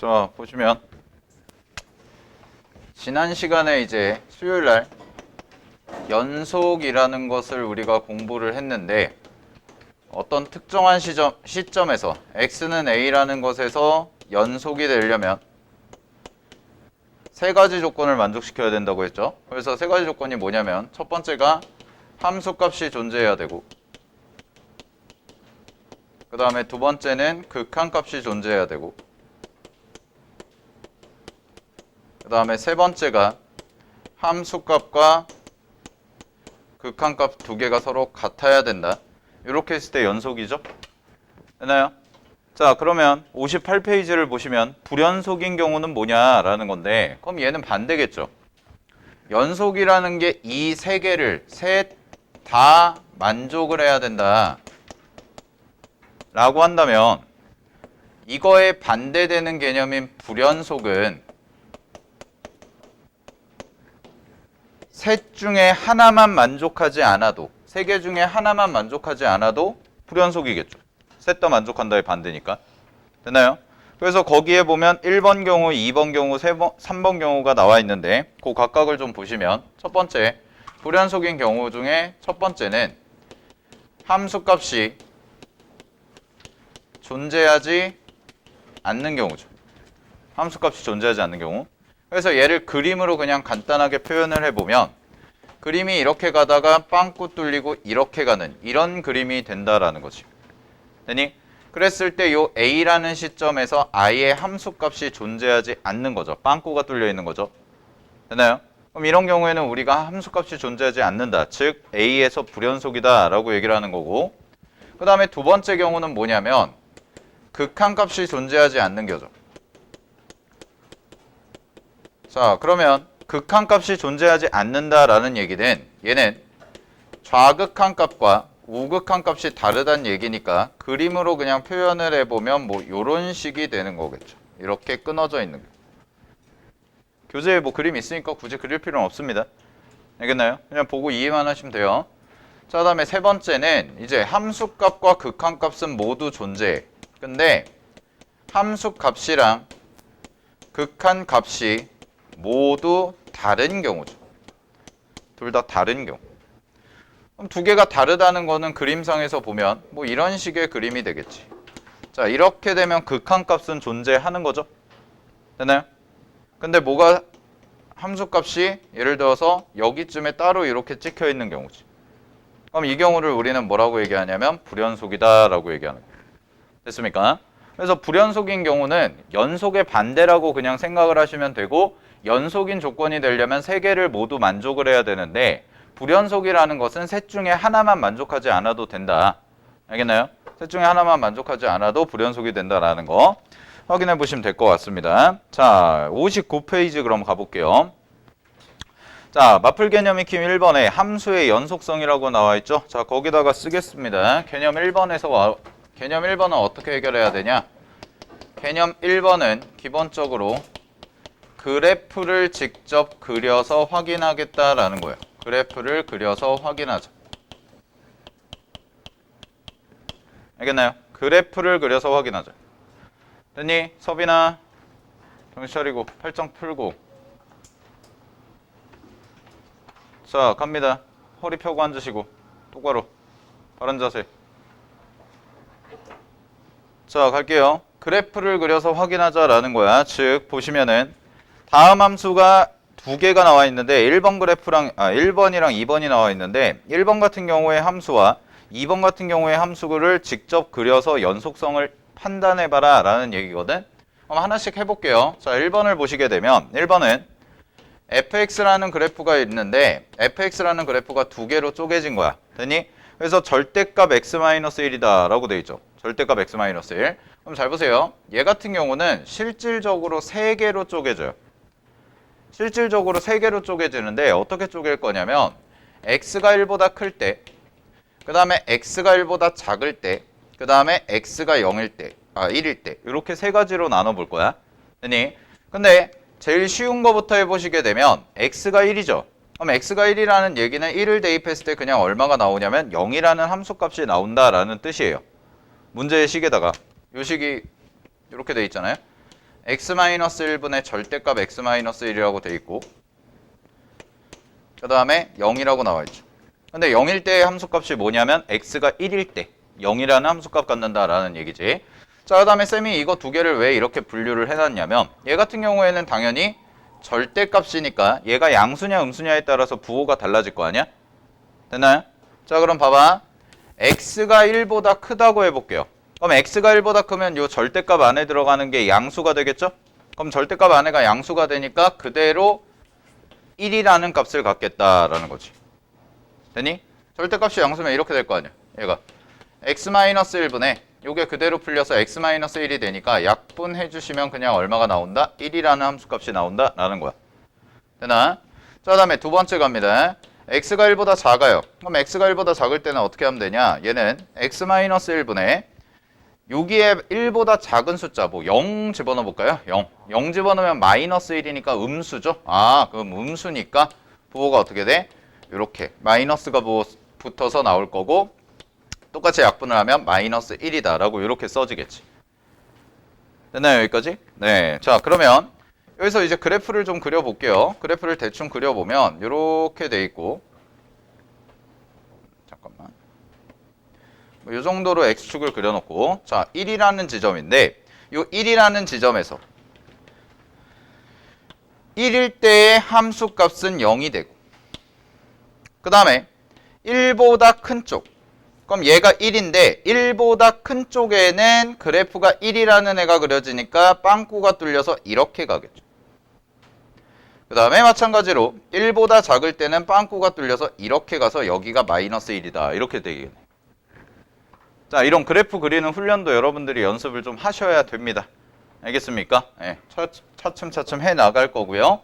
자, 보시면 지난 시간에 이제 수요일 날 연속이라는 것을 우리가 공부를 했는데 어떤 특정한 시점에서 x는 a라는 것에서 연속이 되려면 세 가지 조건을 만족시켜야 된다고 했죠. 그래서 세 가지 조건이 뭐냐면 첫 번째가 함수값이 존재해야 되고, 그 다음에 두 번째는 극한값이 존재해야 되고, 그 다음에 세 번째가 함수값과 극한값 두 개가 서로 같아야 된다. 이렇게 했을 때 연속이죠. 되나요? 자, 그러면 58페이지를 보시면 불연속인 경우는 뭐냐라는 건데, 그럼 얘는 반대겠죠. 연속이라는 게 이 세 개를 셋 다 만족을 해야 된다 라고 한다면, 이거에 반대되는 개념인 불연속은 셋 중에 하나만 만족하지 않아도, 세 개 중에 하나만 만족하지 않아도 불연속이겠죠. 셋 다 만족한다의 반대니까. 되나요? 그래서 거기에 보면 1번 경우, 2번 경우, 3번 경우가 나와 있는데 그 각각을 좀 보시면 첫 번째, 불연속인 경우 중에 첫 번째는 함수값이 존재하지 않는 경우죠. 함수값이 존재하지 않는 경우. 그래서 얘를 그림으로 그냥 간단하게 표현을 해보면 그림이 이렇게 가다가 빵꾸 뚫리고 이렇게 가는 이런 그림이 된다라는 거지. 되니? 그랬을 때 요 A라는 시점에서 아예 함수값이 존재하지 않는 거죠. 빵꾸가 뚫려 있는 거죠. 되나요? 그럼 이런 경우에는 우리가 함수값이 존재하지 않는다. 즉 A에서 불연속이다 라고 얘기를 하는 거고, 그 다음에 두 번째 경우는 뭐냐면 극한값이 존재하지 않는 거죠. 자, 그러면 극한값이 존재하지 않는다라는 얘기는 얘는 좌극한값과 우극한값이 다르다는 얘기니까 그림으로 그냥 표현을 해보면 뭐 요런 식이 되는 거겠죠. 이렇게 끊어져 있는 거. 교재에 뭐 그림 있으니까 굳이 그릴 필요는 없습니다. 알겠나요? 그냥 보고 이해만 하시면 돼요. 자, 그 다음에 세 번째는 이제 함수값과 극한값은 모두 존재해. 근데 함수값이랑 극한값이 모두 다른 경우죠. 둘 다 다른 경우. 그럼 두 개가 다르다는 거는 그림상에서 보면 뭐 이런 식의 그림이 되겠지. 자, 이렇게 되면 극한값은 존재하는 거죠. 되나요? 근데 뭐가 함수값이 예를 들어서 여기쯤에 따로 이렇게 찍혀 있는 경우지. 그럼 이 경우를 우리는 뭐라고 얘기하냐면 불연속이다 라고 얘기하는 거예요. 됐습니까? 그래서 불연속인 경우는 연속의 반대라고 그냥 생각을 하시면 되고, 연속인 조건이 되려면 세 개를 모두 만족을 해야 되는데 불연속이라는 것은 셋 중에 하나만 만족하지 않아도 된다. 알겠나요? 셋 중에 하나만 만족하지 않아도 불연속이 된다라는 거 확인해 보시면 될 것 같습니다. 자, 59페이지 그럼 가볼게요. 자, 마플 개념 익힘 1번에 함수의 연속성이라고 나와 있죠. 자, 거기다가 쓰겠습니다. 개념 1번은 어떻게 해결해야 되냐? 개념 1번은 기본적으로 그래프를 직접 그려서 확인하겠다라는 거예요. 그래프를 그려서 확인하자. 알겠나요? 그래프를 그려서 확인하자. 됐니? 서빈아, 정신 차리고 팔짱 풀고. 자, 갑니다. 허리 펴고 앉으시고 똑바로 바른 자세. 자, 갈게요. 그래프를 그려서 확인하자라는 거야. 즉 보시면은 다음 함수가 두 개가 나와 있는데 1번이랑 2번이 나와 있는데 1번 같은 경우의 함수와 2번 같은 경우의 함수를 직접 그려서 연속성을 판단해봐라 라는 얘기거든. 그럼 하나씩 해볼게요. 자, 1번을 보시게 되면 1번은 fx라는 그래프가 있는데 fx라는 그래프가 두 개로 쪼개진 거야. 됐니? 그래서 절대값 x-1이다 라고 돼 있죠. 절대값 x-1. 그럼 잘 보세요. 얘 같은 경우는 실질적으로 세 개로 쪼개져요. 실질적으로 세 개로 쪼개지는데 어떻게 쪼갤 거냐면 x가 1보다 클 때, 그 다음에 x가 1보다 작을 때, 그 다음에 x가 1일 때 이렇게 세 가지로 나눠 볼 거야. 됐니? 근데 제일 쉬운 거부터 해보시게 되면 x가 1이죠. 그럼 x가 1이라는 얘기는 1을 대입했을 때 그냥 얼마가 나오냐면 0이라는 함수값이 나온다라는 뜻이에요. 문제의 식에다가 이 식이 이렇게 돼 있잖아요. x-1분의 절대값 x-1이라고 돼 있고 그 다음에 0이라고 나와 있죠. 근데 0일 때의 함수값이 뭐냐면 x가 1일 때 0이라는 함수값 갖는다라는 얘기지. 자, 그 다음에 쌤이 이거 두 개를 왜 이렇게 분류를 해놨냐면 얘 같은 경우에는 당연히 절대값이니까 얘가 양수냐 음수냐에 따라서 부호가 달라질 거 아니야? 됐나요? 자, 그럼 봐봐. x가 1보다 크다고 해볼게요. 그럼 x가 1보다 크면 요 절대값 안에 들어가는 게 양수가 되겠죠? 그럼 절대값 안에가 양수가 되니까 그대로 1이라는 값을 갖겠다라는 거지. 되니? 절대값이 양수면 이렇게 될 거 아니야. 얘가 x-1분의 요게 그대로 풀려서 x-1이 되니까 약분해 주시면 그냥 얼마가 나온다? 1이라는 함수값이 나온다 라는 거야. 되나? 자, 다음에 두 번째 갑니다. x가 1보다 작아요. 그럼 x가 1보다 작을 때는 어떻게 하면 되냐? 얘는 x-1분의 여기에 1보다 작은 숫자 뭐 0 집어넣어 볼까요? 0 집어넣으면 마이너스 1이니까 음수죠. 아, 그럼 음수니까 부호가 어떻게 돼? 이렇게 마이너스가 붙어서 나올 거고 똑같이 약분을 하면 마이너스 1이다 라고 이렇게 써지겠지. 됐나요? 여기까지? 네. 자, 그러면 여기서 이제 그래프를 좀 그려볼게요. 그래프를 대충 그려보면 이렇게 돼 있고 잠깐만 이 정도로 x축을 그려놓고 자 1이라는 지점인데 이 1이라는 지점에서 1일 때의 함수값은 0이 되고 그 다음에 1보다 큰 쪽 그럼 얘가 1인데 1보다 큰 쪽에는 그래프가 1이라는 애가 그려지니까 빵꾸가 뚫려서 이렇게 가겠죠. 그 다음에 마찬가지로 1보다 작을 때는 빵꾸가 뚫려서 이렇게 가서 여기가 마이너스 1이다 이렇게 되겠네. 자, 이런 그래프 그리는 훈련도 여러분들이 연습을 좀 하셔야 됩니다. 알겠습니까? 네, 차츰차츰 해 나갈 거고요.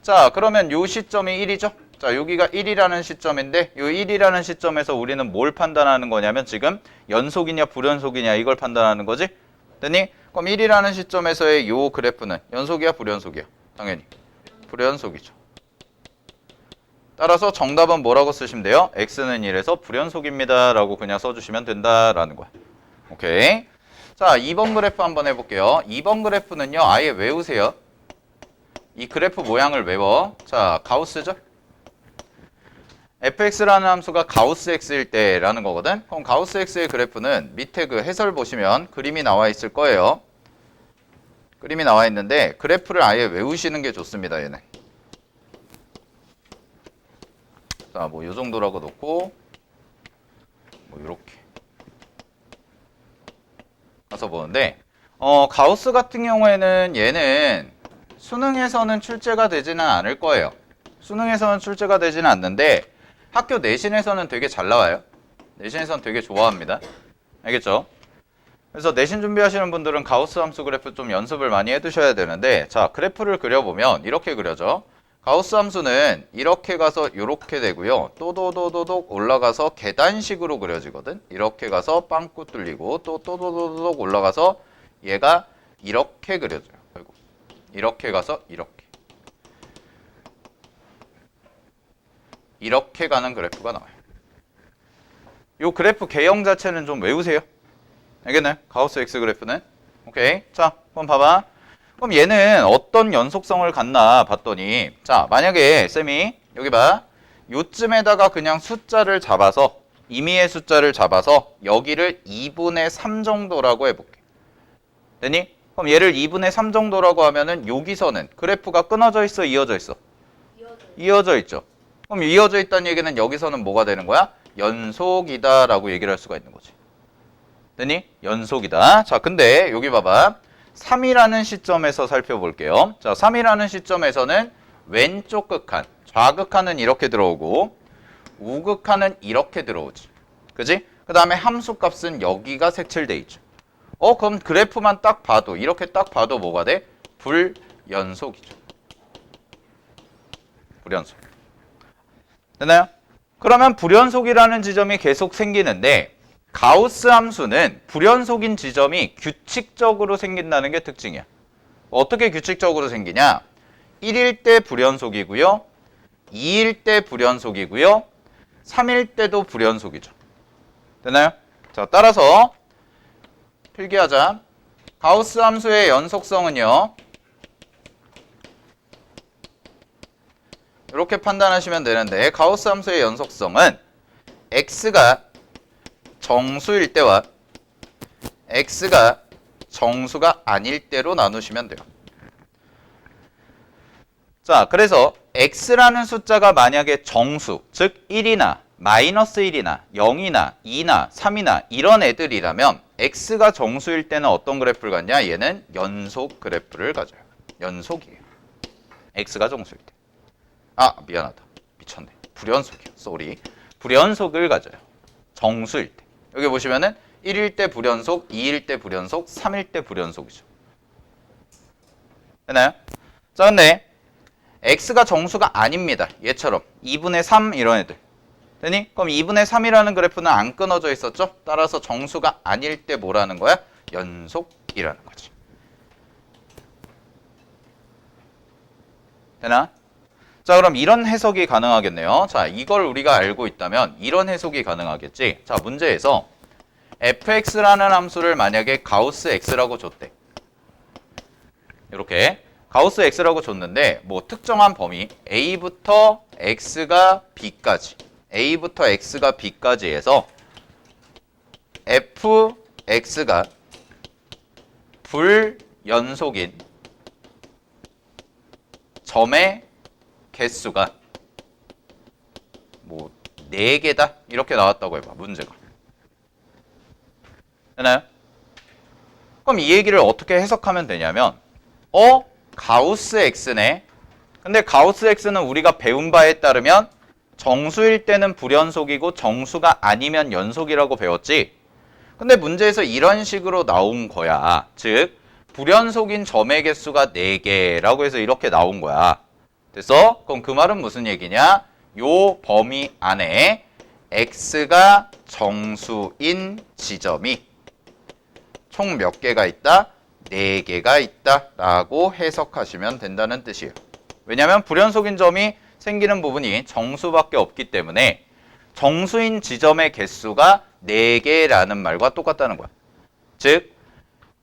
자, 그러면 요 시점이 1이죠? 자, 여기가 1이라는 시점인데 요 1이라는 시점에서 우리는 뭘 판단하는 거냐면 지금 연속이냐 불연속이냐 이걸 판단하는 거지? 됐니? 그럼 1이라는 시점에서의 요 그래프는 연속이야 불연속이야? 당연히 불연속이죠. 따라서 정답은 뭐라고 쓰시면 돼요? x는 1에서 불연속입니다 라고 그냥 써주시면 된다라는 거야. 오케이. 자, 2번 그래프 한번 해볼게요. 2번 그래프는요 아예 외우세요. 이 그래프 모양을 외워. 자, 가우스죠? fx라는 함수가 가우스 x일 때라는 거거든. 그럼 가우스 x의 그래프는 밑에 그 해설 보시면 그림이 나와 있을 거예요. 그림이 나와 있는데 그래프를 아예 외우시는 게 좋습니다. 얘는. 자, 뭐 요 정도라고 놓고 뭐 요렇게 가서 보는데 가우스 같은 경우에는 얘는 수능에서는 출제가 되지는 않을 거예요. 수능에서는 출제가 되지는 않는데 학교 내신에서는 되게 잘 나와요. 내신에서는 되게 좋아합니다. 알겠죠? 그래서 내신 준비하시는 분들은 가우스 함수 그래프 좀 연습을 많이 해두셔야 되는데 자, 그래프를 그려보면 이렇게 그려져. 가우스 함수는 이렇게 가서 이렇게 되고요. 또도도도독 올라가서 계단식으로 그려지거든. 이렇게 가서 빵꾸 뚫리고 또 또도도도독 올라가서 얘가 이렇게 그려져요. 아이고. 이렇게 가서 이렇게 가는 그래프가 나와요. 이 그래프 개형 자체는 좀 외우세요. 알겠나요? 가우스 X 그래프는. 오케이. 자, 한번 봐봐. 그럼 얘는 어떤 연속성을 갖나 봤더니 자, 만약에 쌤이 여기 봐. 요쯤에다가 그냥 숫자를 잡아서 임의의 숫자를 잡아서 여기를 2분의 3 정도라고 해볼게. 되니? 그럼 얘를 2분의 3 정도라고 하면은 여기서는 그래프가 끊어져 있어, 이어져 있어? 이어져 있죠. 그럼 이어져 있다는 얘기는 여기서는 뭐가 되는 거야? 연속이다 라고 얘기를 할 수가 있는 거지. 되니? 연속이다. 자, 근데 여기 봐봐. 3이라는 시점에서 살펴볼게요. 자, 3이라는 시점에서는 왼쪽 극한, 좌극한은 이렇게 들어오고 우극한은 이렇게 들어오지. 그지? 그 다음에 함수값은 여기가 색칠돼 있죠. 그럼 그래프만 딱 봐도 이렇게 딱 봐도 뭐가 돼? 불연속이죠. 불연속. 됐나요? 그러면 불연속이라는 지점이 계속 생기는데 가우스 함수는 불연속인 지점이 규칙적으로 생긴다는 게 특징이야. 어떻게 규칙적으로 생기냐? 1일 때 불연속이고요. 2일 때 불연속이고요. 3일 때도 불연속이죠. 됐나요? 자, 따라서 필기하자. 가우스 함수의 연속성은요. 이렇게 판단하시면 되는데 가우스 함수의 연속성은 x가 정수일 때와 x가 정수가 아닐 때로 나누시면 돼요. 자, 그래서 x라는 숫자가 만약에 정수, 즉 1이나 마이너스 1이나 0이나 2나 3이나 이런 애들이라면 x가 정수일 때는 어떤 그래프를 갖냐? 얘는 연속 그래프를 가져요. 연속이에요. x가 정수일 때. 아, 미안하다. 미쳤네. 불연속이요. 쏘리. 불연속을 가져요. 정수일 때. 여기 보시면은 1일 때 불연속, 2일 때 불연속, 3일 때 불연속이죠. 되나요? 자, 근데 x가 정수가 아닙니다. 얘처럼 2분의 3 이런 애들. 되니? 그럼 2분의 3이라는 그래프는 안 끊어져 있었죠? 따라서 정수가 아닐 때 뭐라는 거야? 연속이라는 거지. 되나? 자, 그럼 이런 해석이 가능하겠네요. 자, 이걸 우리가 알고 있다면 이런 해석이 가능하겠지. 자, 문제에서 fx라는 함수를 만약에 가우스 x라고 줬대. 이렇게 가우스 x라고 줬는데 뭐 특정한 범위 a부터 x가 b까지 a부터 x가 b까지 해서 fx가 불연속인 점의 개수가 뭐 4개다 이렇게 나왔다고 해봐. 문제가. 되나요? 그럼 이 얘기를 어떻게 해석하면 되냐면 가우스 x네. 근데 가우스 x는 우리가 배운 바에 따르면 정수일 때는 불연속이고 정수가 아니면 연속이라고 배웠지. 근데 문제에서 이런 식으로 나온 거야. 즉 불연속인 점의 개수가 4개라고 해서 이렇게 나온 거야. 됐어? 그럼 그 말은 무슨 얘기냐? 요 범위 안에 x가 정수인 지점이 총 몇 개가 있다? 4개가 있다 라고 해석하시면 된다는 뜻이에요. 왜냐하면 불연속인 점이 생기는 부분이 정수밖에 없기 때문에 정수인 지점의 개수가 4개라는 말과 똑같다는 거야. 즉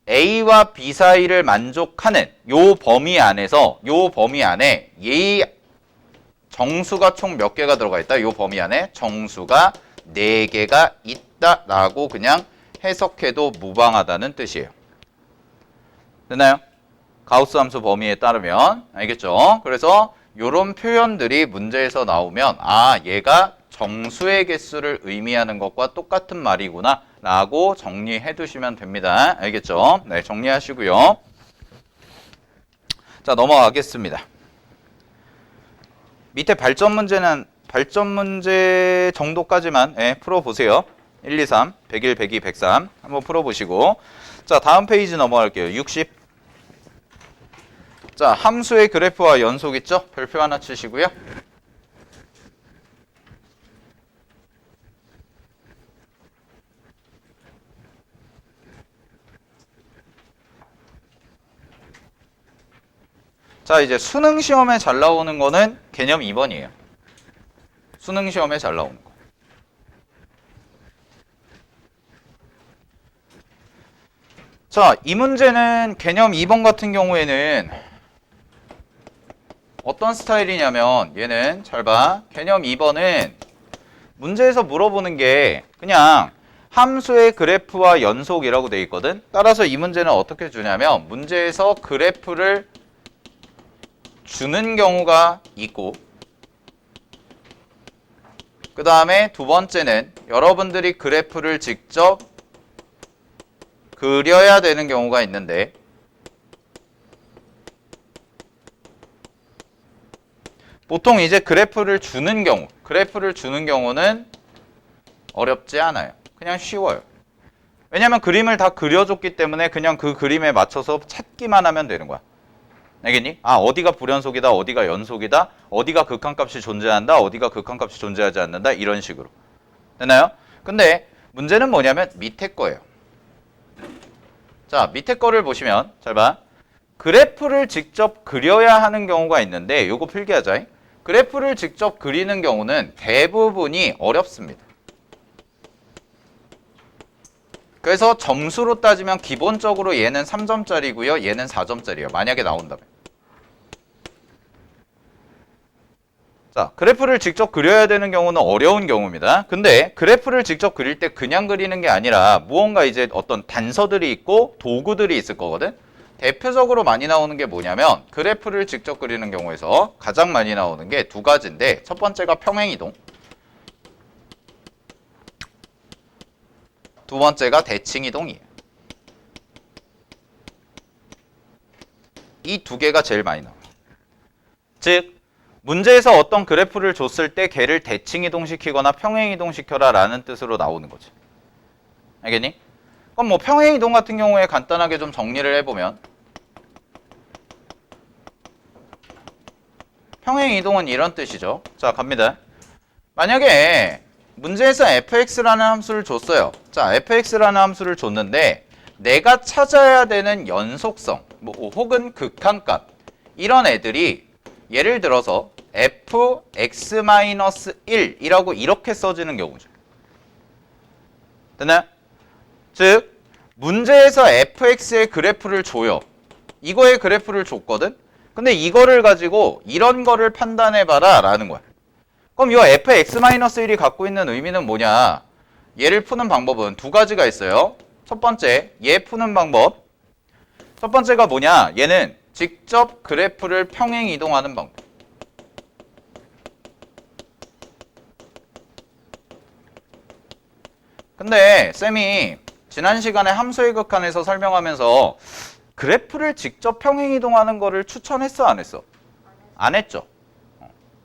A와 B 사이를 만족하는 요 범위 안에서 요 범위 안에 이 정수가 총 몇 개가 들어가 있다? 요 범위 안에 정수가 4개가 있다라고 그냥 해석해도 무방하다는 뜻이에요. 됐나요? 가우스 함수 범위에 따르면 알겠죠? 그래서 요런 표현들이 문제에서 나오면 아, 얘가 정수의 개수를 의미하는 것과 똑같은 말이구나 라고 정리해 두시면 됩니다. 알겠죠? 네, 정리하시고요. 자, 넘어가겠습니다. 밑에 발전 문제 정도까지만 풀어보세요. 1, 2, 3, 101, 102, 103 한번 풀어보시고 자, 다음 페이지 넘어갈게요. 60. 자, 함수의 그래프와 연속 있죠? 별표 하나 치시고요. 자, 이제 수능 시험에 잘 나오는 거는 개념 2번이에요. 수능 시험에 잘 나오는 거. 자, 이 문제는 개념 2번 같은 경우에는 어떤 스타일이냐면 얘는 잘 봐. 개념 2번은 문제에서 물어보는 게 그냥 함수의 그래프와 연속이라고 돼 있거든. 따라서 이 문제는 어떻게 주냐면 문제에서 그래프를 주는 경우가 있고 그 다음에 두 번째는 여러분들이 그래프를 직접 그려야 되는 경우가 있는데 보통 이제 그래프를 주는 경우는 어렵지 않아요. 그냥 쉬워요. 왜냐면 그림을 다 그려줬기 때문에 그냥 그 그림에 맞춰서 찾기만 하면 되는 거야. 알겠니? 아, 어디가 불연속이다, 어디가 연속이다, 어디가 극한값이 존재한다, 어디가 극한값이 존재하지 않는다, 이런 식으로. 되나요? 근데 문제는 뭐냐면 밑에 거예요. 자, 밑에 거를 보시면 잘 봐. 그래프를 직접 그려야 하는 경우가 있는데 요거 필기하자. 그래프를 직접 그리는 경우는 대부분이 어렵습니다. 그래서 점수로 따지면 기본적으로 얘는 3점짜리고요. 얘는 4점짜리예요. 만약에 나온다면. 자, 그래프를 직접 그려야 되는 경우는 어려운 경우입니다. 근데 그래프를 직접 그릴 때 그냥 그리는 게 아니라 무언가 이제 어떤 단서들이 있고 도구들이 있을 거거든. 대표적으로 많이 나오는 게 뭐냐면 그래프를 직접 그리는 경우에서 가장 많이 나오는 게 두 가지인데 첫 번째가 평행이동, 두 번째가 대칭이동이에요. 이 두 개가 제일 많이 나와요. 즉 문제에서 어떤 그래프를 줬을 때 걔를 대칭이동시키거나 평행이동시켜라 라는 뜻으로 나오는 거지. 알겠니? 그럼 뭐 평행이동 같은 경우에 간단하게 좀 정리를 해보면 평행이동은 이런 뜻이죠. 자, 갑니다. 만약에 문제에서 fx라는 함수를 줬어요. 자, fx라는 함수를 줬는데 내가 찾아야 되는 연속성 뭐 혹은 극한값 이런 애들이 예를 들어서 fx-1이라고 이렇게 써지는 경우죠. 됐나요? 즉 문제에서 fx의 그래프를 줘요. 이거의 그래프를 줬거든? 근데 이거를 가지고 이런 거를 판단해봐라 라는 거야. 그럼 이 fx-1이 갖고 있는 의미는 뭐냐? 얘를 푸는 방법은 두 가지가 있어요. 첫 번째, 얘 푸는 방법. 첫 번째가 뭐냐? 얘는 직접 그래프를 평행 이동하는 방법. 근데 쌤이 지난 시간에 함수의 극한에서 설명하면서 그래프를 직접 평행 이동하는 거를 추천했어, 안 했어? 안 했죠.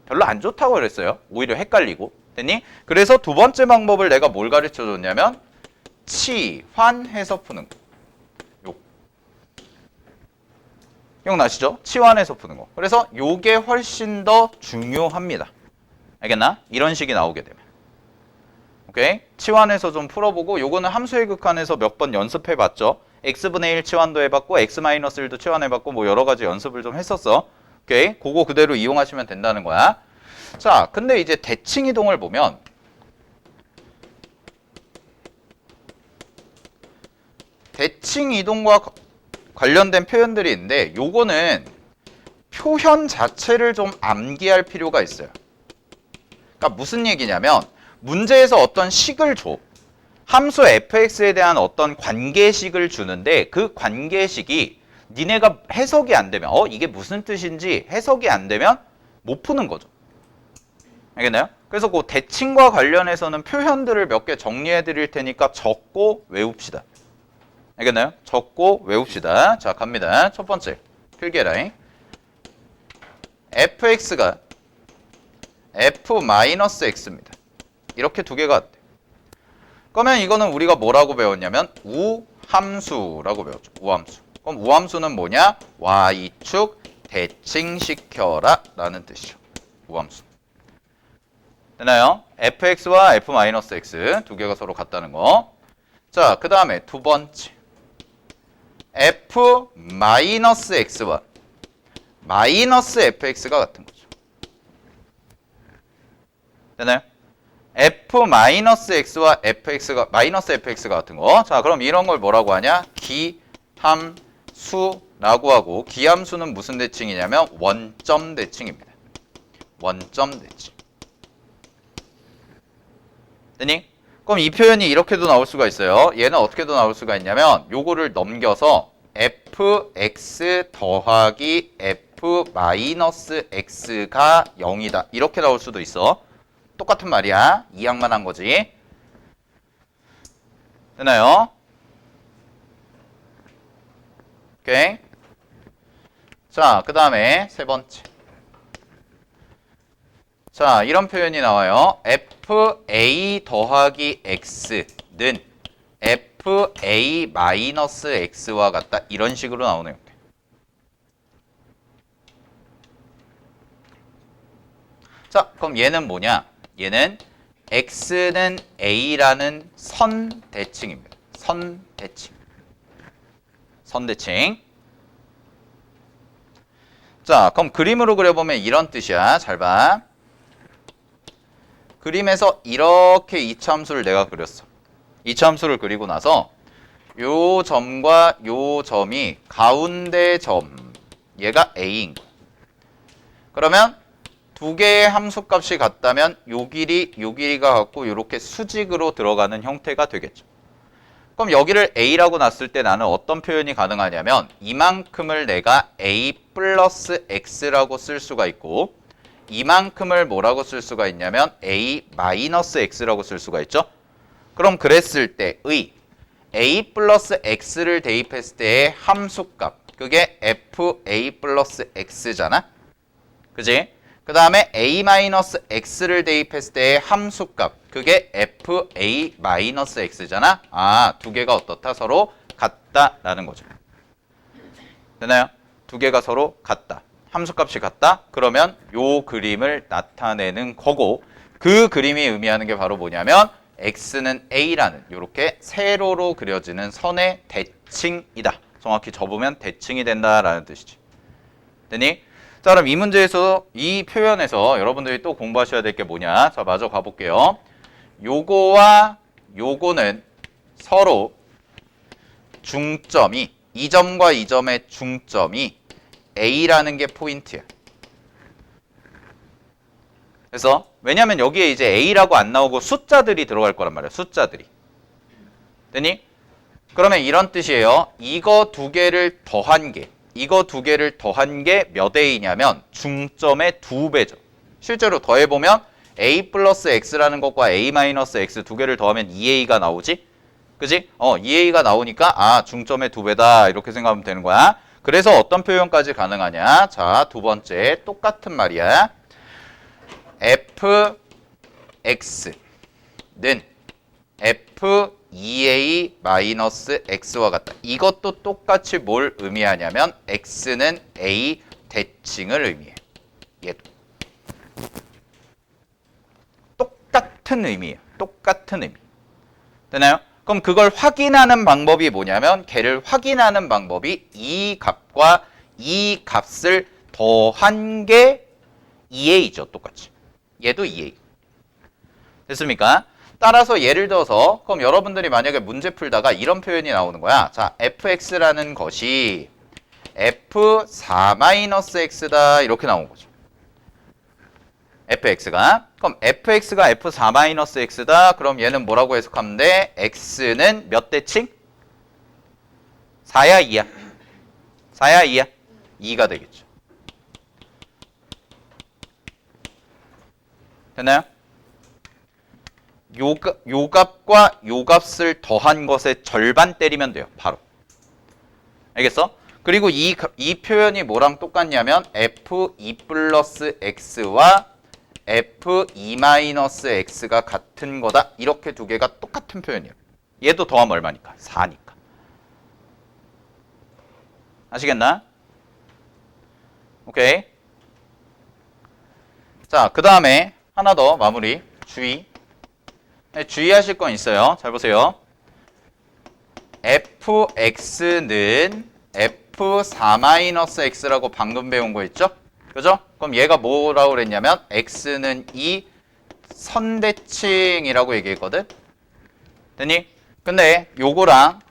별로 안 좋다고 그랬어요. 오히려 헷갈리고. 됐니? 그래서 두 번째 방법을 내가 뭘 가르쳐 줬냐면 치환해서 푸는 거. 기억나시죠? 치환해서 푸는 거. 그래서 요게 훨씬 더 중요합니다. 알겠나? 이런 식이 나오게 되면. 오케이? 치환해서 좀 풀어보고 요거는 함수의 극한에서 몇 번 연습해봤죠. x분의 1 치환도 해봤고 x-1도 치환해봤고 뭐 여러 가지 연습을 좀 했었어. 오케이? 그거 그대로 이용하시면 된다는 거야. 자, 근데 이제 대칭이동을 보면 대칭이동과 관련된 표현들이 있는데 요거는 표현 자체를 좀 암기할 필요가 있어요. 그러니까 무슨 얘기냐면 문제에서 어떤 식을 줘. 함수 fx에 대한 어떤 관계식을 주는데 그 관계식이 니네가 해석이 안 되면 이게 무슨 뜻인지 해석이 안 되면 못 푸는 거죠. 알겠나요? 그래서 그 대칭과 관련해서는 표현들을 몇 개 정리해 드릴 테니까 적고 외웁시다. 알겠나요? 적고 외웁시다. 자, 갑니다. 첫 번째 필기해라. fx가 f-x입니다. 이렇게 두 개가 왔대. 그러면 이거는 우리가 뭐라고 배웠냐면 우함수라고 배웠죠. 우함수. 그럼 우함수는 뭐냐? y축 대칭시켜라 라는 뜻이죠. 우함수. 되나요? fx와 f-x 두 개가 서로 같다는 거. 자, 그 다음에 두 번째 f-x와 -fx가 같은 거죠. 되나요? f-x와 fx가 -fx가 같은 거. 자, 그럼 이런 걸 뭐라고 하냐? 기함수라고 하고, 기함수는 무슨 대칭이냐면 원점 대칭입니다. 원점 대칭. 되니? 그럼 이 표현이 이렇게도 나올 수가 있어요. 얘는 어떻게도 나올 수가 있냐면 요거를 넘겨서 fx 더하기 f-x가 0이다. 이렇게 나올 수도 있어. 똑같은 말이야. 이항만 한 거지. 되나요? 오케이. 자, 그 다음에 세 번째. 자, 이런 표현이 나와요. fa 더하기 x는 fa-x와 같다. 이런 식으로 나오네요. 자, 그럼 얘는 뭐냐? 얘는 x는 a라는 선 대칭입니다. 선 대칭. 선 대칭. 자, 그럼 그림으로 그려보면 이런 뜻이야. 잘 봐. 그림에서 이렇게 이차함수를 내가 그렸어. 이차함수를 그리고 나서 요 점과 요 점이 가운데 점, 얘가 A인 거야. 그러면 두 개의 함수값이 같다면 요 길이가 같고 이렇게 수직으로 들어가는 형태가 되겠죠. 그럼 여기를 a라고 놨을 때 나는 어떤 표현이 가능하냐면 이만큼을 내가 a 플러스 x라고 쓸 수가 있고 이만큼을 뭐라고 쓸 수가 있냐면 a 마이너스 x라고 쓸 수가 있죠. 그럼 그랬을 때의 a 플러스 x를 대입했을 때의 함수값 그게 fa 플러스 x잖아. 그지? 그 다음에 a 마이너스 x를 대입했을 때의 함수값 그게 fa 마이너스 x잖아. 아, 두 개가 어떻다? 서로 같다라는 거죠. 되나요? 두 개가 서로 같다. 함수값이 같다? 그러면 요 그림을 나타내는 거고 그 그림이 의미하는 게 바로 뭐냐면 x는 a라는 이렇게 세로로 그려지는 선의 대칭이다. 정확히 접으면 대칭이 된다라는 뜻이지. 되니? 자, 그럼 이 문제에서 이 표현에서 여러분들이 또 공부하셔야 될 게 뭐냐? 자, 마저 가볼게요. 요거와 요거는 서로 중점이 이 점과 이 점의 중점이 A라는 게 포인트야. 그래서 왜냐면 여기에 이제 A라고 안 나오고 숫자들이 들어갈 거란 말이야. 숫자들이. 되니? 그러면 이런 뜻이에요. 이거 두 개를 더한 게 몇 A냐면 중점의 2배죠. 실제로 더해보면 A 플러스 X라는 것과 A 마이너스 X 두 개를 더하면 2A가 나오지? 그지? 2A가 나오니까 아 중점의 2배다 이렇게 생각하면 되는 거야. 그래서 어떤 표현까지 가능하냐? 자, 두 번째 똑같은 말이야. fx는 f2a 마이너스 x와 같다. 이것도 똑같이 뭘 의미하냐면 x는 a 대칭을 의미해. 얘도 똑같은 의미예요. 똑같은 의미. 되나요? 그럼 그걸 확인하는 방법이 뭐냐면 걔를 확인하는 방법이 이 값과 이 값을 더한 게 2a죠. 똑같이. 얘도 2a. 됐습니까? 따라서 예를 들어서 그럼 여러분들이 만약에 문제 풀다가 이런 표현이 나오는 거야. 자, fx라는 것이 f4-x다 이렇게 나온 거죠. fx가 그럼 fx가 f4-x다. 그럼 얘는 뭐라고 해석하면 돼? x는 몇 대칭? 4야 2야? 4야 2야? 2가 되겠죠. 됐나요? 요 값과 요 값을 더한 것의 절반 때리면 돼요. 바로. 알겠어? 그리고 이 표현이 뭐랑 똑같냐면 f2 플러스 x와 f2 마이너스 x가 같은 거다. 이렇게 두 개가 똑같은 표현이에요. 얘도 더하면 얼마니까? 4니까. 아시겠나? 오케이. 자, 그 다음에 하나 더 마무리. 주의하실 건 있어요. 잘 보세요. fx는 f4-x라고 방금 배운 거 있죠? 그죠? 그럼 얘가 뭐라고 그랬냐면 x는 이 선대칭이라고 얘기했거든. 됐니? 근데 요거랑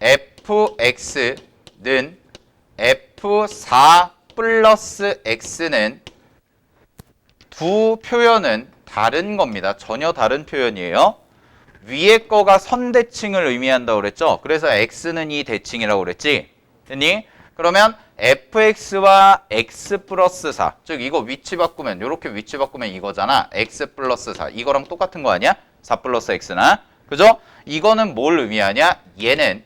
fx는 f4 플러스 x는 두 표현은 다른 겁니다. 전혀 다른 표현이에요. 위에 거가 선대칭을 의미한다고 그랬죠? 그래서 x는 이 대칭이라고 그랬지? 됐니? 그러면 fx와 x 플러스 4, 즉 이거 위치 바꾸면 이렇게 위치 바꾸면 이거잖아. x 플러스 4, 이거랑 똑같은 거 아니야? 4 플러스 x나? 그죠? 이거는 뭘 의미하냐? 얘는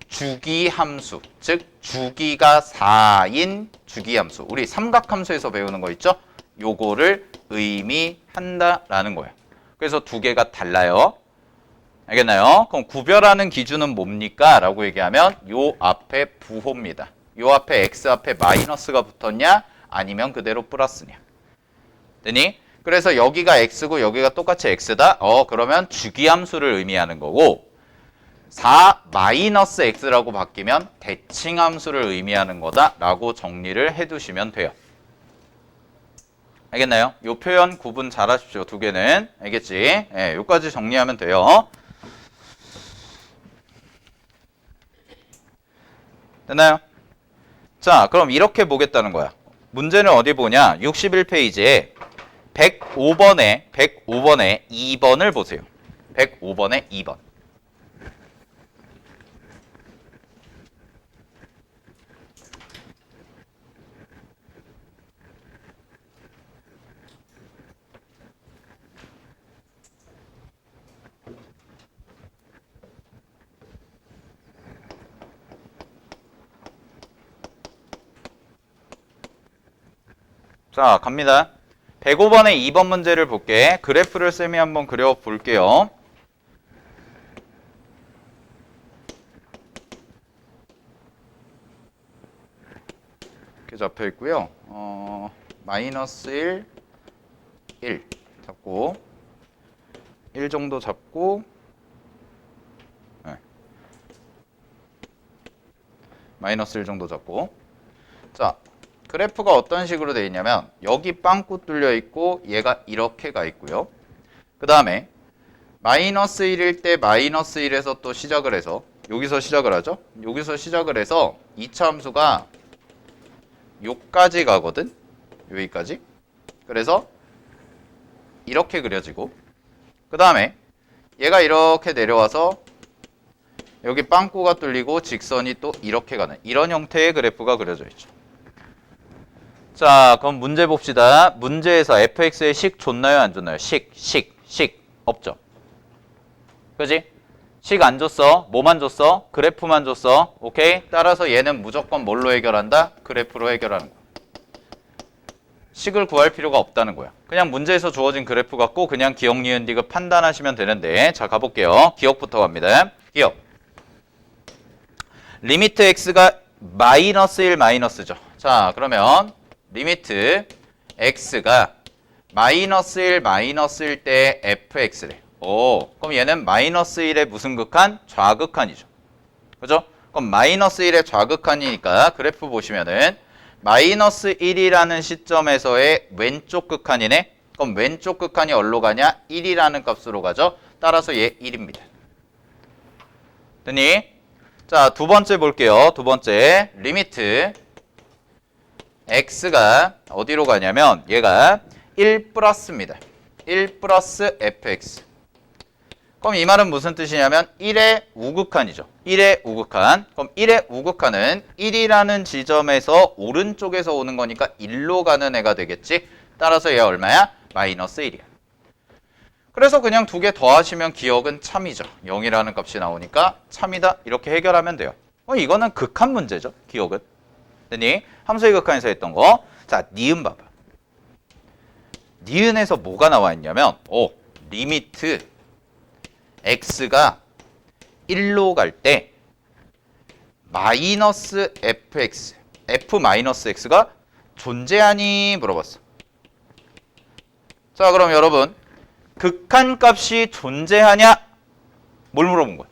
주기함수, 즉 주기가 4인 주기함수. 우리 삼각함수에서 배우는 거 있죠? 요거를 의미한다라는 거예요. 그래서 두 개가 달라요. 알겠나요? 그럼 구별하는 기준은 뭡니까? 라고 얘기하면 요 앞에 부호입니다. 요 앞에 x 앞에 마이너스가 붙었냐? 아니면 그대로 플러스냐? 되니? 그래서 여기가 x고 여기가 똑같이 x다? 그러면 주기함수를 의미하는 거고 4 마이너스 x라고 바뀌면 대칭함수를 의미하는 거다 라고 정리를 해두시면 돼요. 알겠나요? 요 표현 구분 잘 하십시오. 두 개는. 알겠지? 예, 요까지 정리하면 돼요. 됐나요? 자, 그럼 이렇게 보겠다는 거야. 문제는 어디 보냐? 61페이지에 105번에 2번을 보세요. 105번에 2번. 자, 갑니다. 105번의 2번 문제를 볼게. 그래프를 쌤이 한번 그려볼게요. 이렇게 잡혀 있고요. 마이너스 1, 1 잡고 1 정도 잡고 네. 마이너스 1 정도 잡고 자, 그래프가 어떤 식으로 되어 있냐면 여기 빵꾸 뚫려 있고 얘가 이렇게 가 있고요. 그 다음에 마이너스 1일 때 마이너스 1에서 또 시작을 해서 여기서 시작을 하죠. 여기서 시작을 해서 2차 함수가 요까지 가거든. 여기까지. 그래서 이렇게 그려지고 그 다음에 얘가 이렇게 내려와서 여기 빵꾸가 뚫리고 직선이 또 이렇게 가는 이런 형태의 그래프가 그려져 있죠. 자, 그럼 문제 봅시다. 문제에서 fx의 식 줬나요? 안 줬나요? 식 없죠. 그지? 식 안 줬어. 뭐만 줬어? 그래프만 줬어. 오케이? 따라서 얘는 무조건 뭘로 해결한다? 그래프로 해결하는 거야. 식을 구할 필요가 없다는 거야. 그냥 문제에서 주어진 그래프 갖고 그냥 기억, 니은, 디귿 판단하시면 되는데 자, 가볼게요. 기억부터 갑니다. 기억. 리미트 x가 마이너스 1 마이너스죠. 자, 그러면 리미트 x가 마이너스 1 마이너스일 때 fx래. 오, 그럼 얘는 마이너스 1의 무슨 극한? 좌극한이죠. 그죠? 그럼 마이너스 1의 좌극한이니까 그래프 보시면은 마이너스 1이라는 시점에서의 왼쪽 극한이네. 그럼 왼쪽 극한이 어디로 가냐? 1이라는 값으로 가죠. 따라서 얘 1입니다. 됐니? 자, 두 번째 볼게요. 두 번째 리미트 x가 어디로 가냐면 얘가 1 플러스입니다. 1 플러스 fx. 그럼 이 말은 무슨 뜻이냐면 1의 우극한이죠. 1의 우극한. 그럼 1의 우극한은 1이라는 지점에서 오른쪽에서 오는 거니까 1로 가는 애가 되겠지. 따라서 얘 얼마야? 마이너스 1이야. 그래서 그냥 두 개 더하시면 기억은 참이죠. 0이라는 값이 나오니까 참이다. 이렇게 해결하면 돼요. 이거는 극한 문제죠. 기억은. 됐니? 함수의 극한에서 했던 거. 자, 니은 봐봐. 니은에서 뭐가 나와 있냐면 리미트 x가 1로 갈 때 마이너스 fx, f 마이너스 x가 존재하니 물어봤어. 자, 그럼 여러분 극한값이 존재하냐? 뭘 물어본 거야?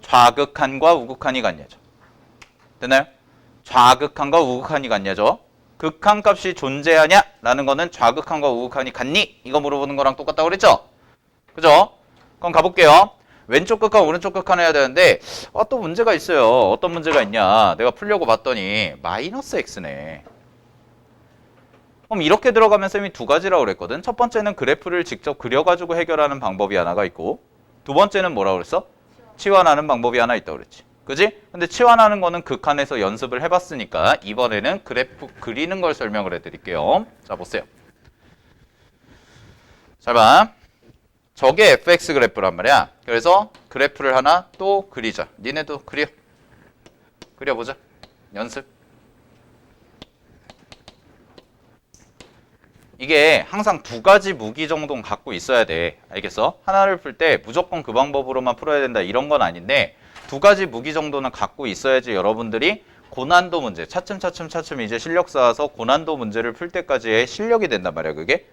좌극한과 우극한이 같냐죠. 됐나요? 좌극한과 우극한이 같냐죠. 극한값이 존재하냐? 라는 거는 좌극한과 우극한이 같니? 이거 물어보는 거랑 똑같다고 그랬죠? 그죠? 그럼 가볼게요. 왼쪽 극한, 오른쪽 극한 해야 되는데 또 문제가 있어요. 어떤 문제가 있냐? 내가 풀려고 봤더니 마이너스 x네. 그럼 이렇게 들어가면 쌤이 두 가지라고 그랬거든. 첫 번째는 그래프를 직접 그려가지고 해결하는 방법이 하나가 있고 두 번째는 뭐라고 그랬어? 치환하는 방법이 하나 있다고 그랬지. 그지? 근데 치환하는 거는 극한에서 연습을 해봤으니까 이번에는 그래프 그리는 걸 설명을 해드릴게요. 자, 보세요. 잘 봐. 저게 fx 그래프란 말이야. 그래서 그래프를 하나 또 그리자. 니네도 그려보자. 연습. 이게 항상 두 가지 무기 정도는 갖고 있어야 돼. 알겠어? 하나를 풀 때 무조건 그 방법으로만 풀어야 된다 이런 건 아닌데 두 가지 무기 정도는 갖고 있어야지 여러분들이 고난도 문제 차츰 이제 실력 쌓아서 고난도 문제를 풀 때까지의 실력이 된단 말이야. 그게.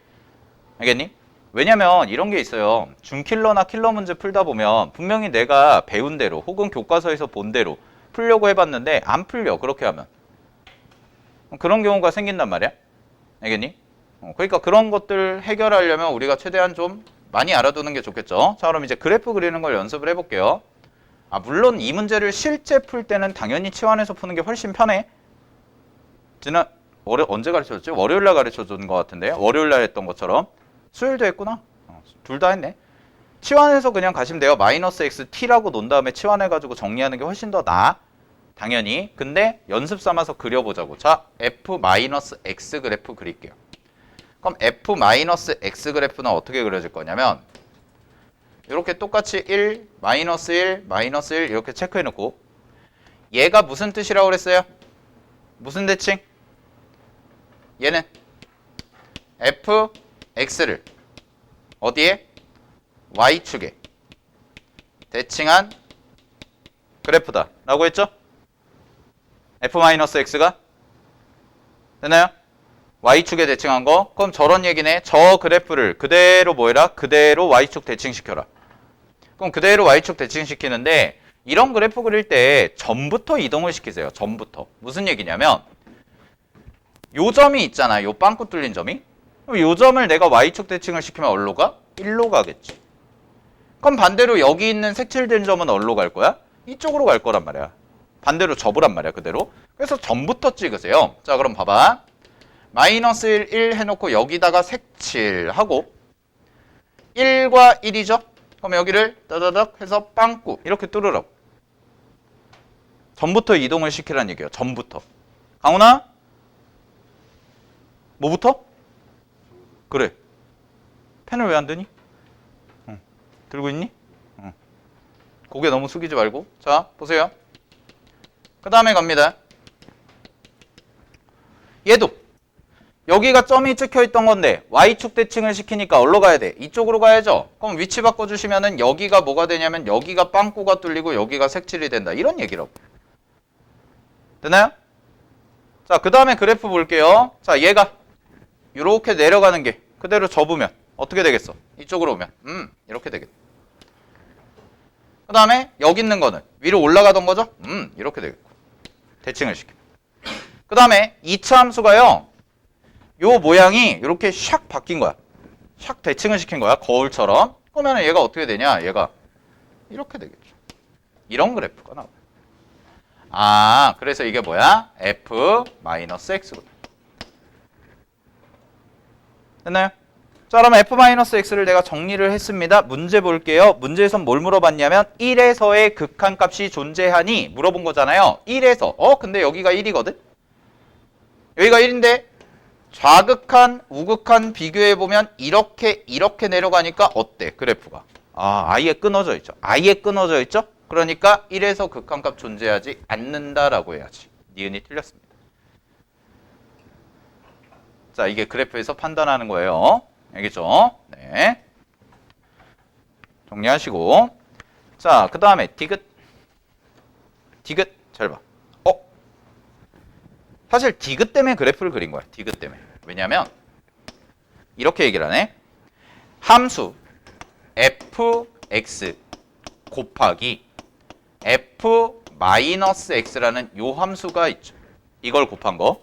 알겠니? 왜냐면 이런 게 있어요. 준킬러나 킬러 문제 풀다 보면 분명히 내가 배운 대로 혹은 교과서에서 본 대로 풀려고 해봤는데 안 풀려. 그렇게 하면. 그런 경우가 생긴단 말이야. 알겠니? 그러니까 그런 것들 해결하려면 우리가 최대한 좀 많이 알아두는 게 좋겠죠. 자, 그럼 이제 그래프 그리는 걸 연습을 해볼게요. 물론 이 문제를 실제 풀 때는 당연히 치환해서 푸는 게 훨씬 편해. 언제 가르쳐줬지? 월요일날 가르쳐준 것 같은데요. 월요일날 했던 것처럼. 수요일도 했구나. 둘 다 했네. 치환해서 그냥 가시면 돼요. 마이너스 xt라고 놓은 다음에 치환해가지고 정리하는 게 훨씬 더 나아. 당연히. 근데 연습 삼아서 그려보자고. 자, f-x 그래프 그릴게요. 그럼 f-x 그래프는 어떻게 그려질 거냐면 이렇게 똑같이 1, 마이너스 1, 마이너스 1 이렇게 체크해놓고 얘가 무슨 뜻이라고 그랬어요? 무슨 대칭? 얘는 fx를 어디에? y축에 대칭한 그래프다 라고 했죠? f-x가 됐나요? y축에 대칭한 거. 그럼 저런 얘기네. 저 그래프를 그대로 뭐해라? 그대로 y축 대칭시켜라. 그럼 그대로 y축 대칭시키는데 이런 그래프 그릴 때 점부터 이동을 시키세요. 점부터. 무슨 얘기냐면 요 점이 있잖아. 요 빵꾸 뚫린 점이. 그럼 요 점을 내가 y축 대칭을 시키면 어디로 가? 1로 가겠지. 그럼 반대로 여기 있는 색칠된 점은 어디로 갈 거야? 이쪽으로 갈 거란 말이야. 반대로 접으란 말이야. 그대로. 그래서 점부터 찍으세요. 자, 그럼 봐봐. 마이너스 1, 1 해놓고 여기다가 색칠하고 1과 1이죠? 그럼 여기를 따다닥 해서 빵꾸 이렇게 뚫으라고. 점부터 이동을 시키라는 얘기예요. 점부터. 강훈아? 뭐부터? 그래. 펜을 왜 안 드니? 들고 있니? 고개 너무 숙이지 말고. 자, 보세요. 그 다음에 갑니다. 얘도 여기가 점이 찍혀있던 건데 y축 대칭을 시키니까 어디로 가야 돼? 이쪽으로 가야죠. 그럼 위치 바꿔주시면은 여기가 뭐가 되냐면 여기가 빵꾸가 뚫리고 여기가 색칠이 된다. 이런 얘기라고. 되나요? 자, 그 다음에 그래프 볼게요. 자, 얘가 이렇게 내려가는 게 그대로 접으면 어떻게 되겠어? 이쪽으로 오면 이렇게 되겠다. 그 다음에 여기 있는 거는 위로 올라가던 거죠? 이렇게 되겠고. 대칭을 시켜. 그 다음에 2차 함수가요. 요 모양이 이렇게 샥 바뀐 거야. 샥 대칭을 시킨 거야. 거울처럼. 그러면 얘가 어떻게 되냐? 얘가 이렇게 되겠죠. 이런 그래프가 나와요. 아, 그래서 이게 뭐야? f-x구나. 됐나요? 자, 그러면 f-x를 내가 정리를 했습니다. 문제 볼게요. 문제에선 뭘 물어봤냐면 1에서의 극한값이 존재하니 물어본 거잖아요. 1에서. 근데 여기가 1이거든? 여기가 1인데 좌극한, 우극한 비교해보면 이렇게 내려가니까 어때? 그래프가. 아예 끊어져 있죠. 아예 끊어져 있죠? 그러니까 1에서 극한값 존재하지 않는다라고 해야지. 니은이 틀렸습니다. 자, 이게 그래프에서 판단하는 거예요. 알겠죠? 네. 정리하시고. 자, 그 다음에 디귿. 잘 봐. 사실 디귿 때문에 그래프를 그린 거야. 디귿 때문에. 왜냐면 이렇게 얘기를 하네. 함수 fx 곱하기 f-x라는 요 함수가 있죠. 이걸 곱한 거.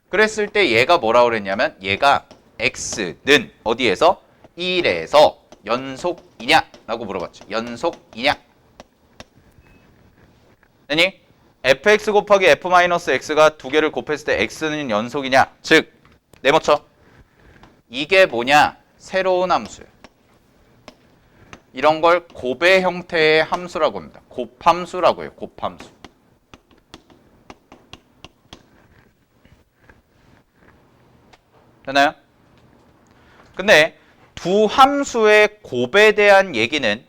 그랬을 때 얘가 뭐라고 그랬냐면 얘가 x는 어디에서? 1에서 연속이냐? 라고 물어봤죠. 연속이냐? 아니? fx 곱하기 f-x가 두 개를 곱했을 때 x는 연속이냐? 즉, 네모쳐. 이게 뭐냐? 새로운 함수예요. 이런 걸 곱의 형태의 함수라고 합니다. 곱함수라고 해요. 곱함수. 되나요? 근데 두 함수의 곱에 대한 얘기는